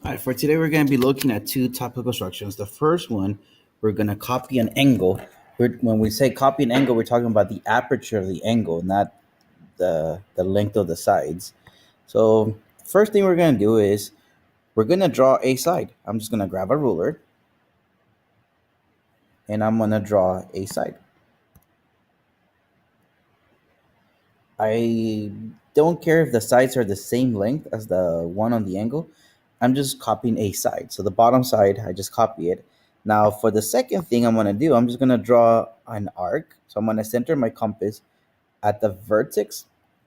All right, for today, we're going to be looking at two topical constructions. The first one, we're going to copy an angle. When we say copy an angle, we're talking about the aperture of the angle, not the length of the sides. So, first thing we're going to do is we're going to draw a side. I'm just going to grab a ruler and I'm going to draw a side. I don't care if the sides are the same length as the one on the angle. I'm just copying a side. So the bottom side, I just copy it. Now for the second thing I'm gonna do, I'm just gonna draw an arc. So I'm gonna center my compass at the vertex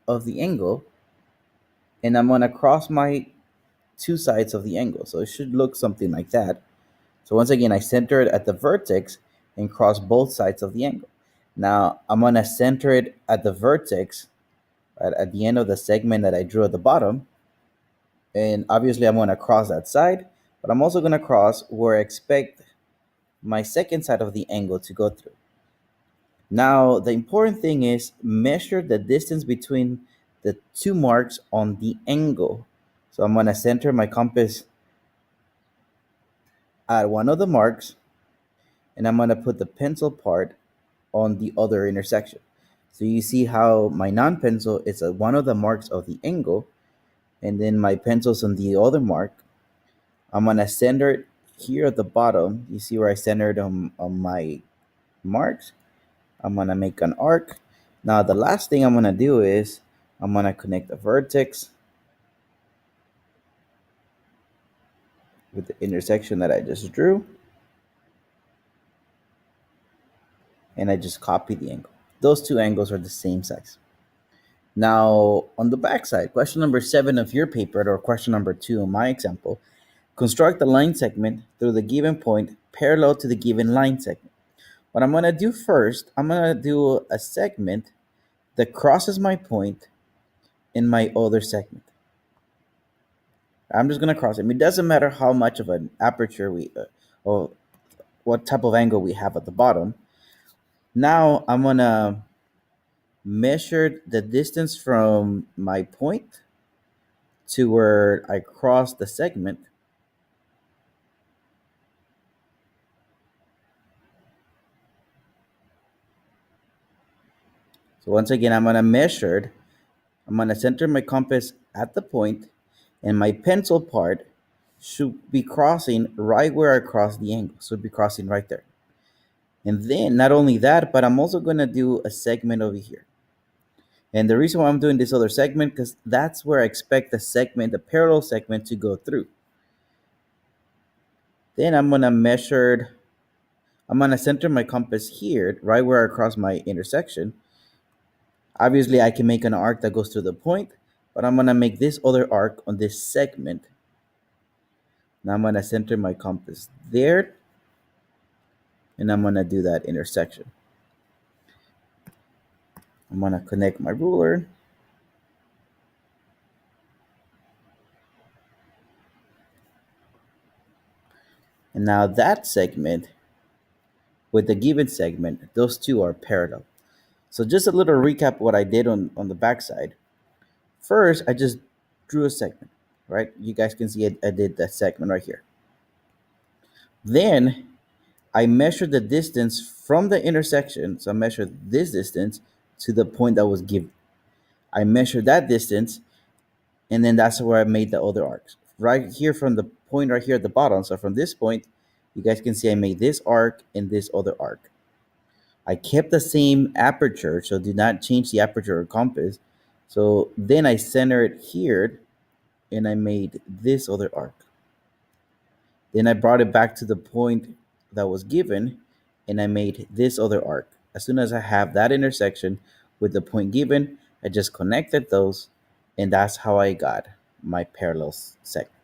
of the angle, and I'm gonna cross my two sides of the angle. So it should look something like that. So once again, I center it at the vertex and cross both sides of the angle. Now I'm gonna center it at the vertex at the end of the segment that I drew at the bottom. And obviously I'm going to cross that side, but I'm also going to cross where I expect my second side of the angle to go through. Now, the important thing is measure the distance between the two marks on the angle. So I'm going to center my compass at one of the marks, and I'm going to put the pencil part on the other intersection. So you see how my non-pencil is at one of the marks of the angle, and then my pencil's on the other mark. I'm gonna center it here at the bottom. You see where I centered on my marks? I'm gonna make an arc. Now the last thing I'm gonna do is I'm gonna connect the vertex with the intersection that I just drew, and I just copy the angle. Those two angles are the same size. Now on the back side, question number 7 of your paper, or question number 2 in my example, construct a line segment through the given point parallel to the given line segment. What I'm gonna do first, I'm gonna do a segment that crosses my point in my other segment. I'm just gonna cross it. It doesn't matter how much of an aperture or what type of angle we have at the bottom. Now I'm gonna measure the distance from my point to where I cross the segment. So once again, I'm gonna center my compass at the point, and my pencil part should be crossing right where I cross the angle. So it'd be crossing right there. And then not only that, but I'm also gonna do a segment over here. And the reason why I'm doing this other segment, because that's where I expect the parallel segment to go through. Then I'm gonna center my compass here, right where I cross my intersection. Obviously, I can make an arc that goes through the point, but I'm gonna make this other arc on this segment. Now I'm gonna center my compass there, and I'm gonna do that intersection. I'm gonna connect my ruler. And now that segment with the given segment, those two are parallel. So just a little recap what I did on the backside. First, I just drew a segment, right? You guys can see I did that segment right here. Then I measured the distance from the intersection. So I measured this distance to the point that was given. I measured that distance, and then that's where I made the other arcs. Right here from the point right here at the bottom. So from this point, you guys can see I made this arc and this other arc. I kept the same aperture, so do not change the aperture or compass. So then I centered here and I made this other arc. Then I brought it back to the point that was given and I made this other arc. As soon as I have that intersection with the point given, I just connected those, and that's how I got my parallel segment.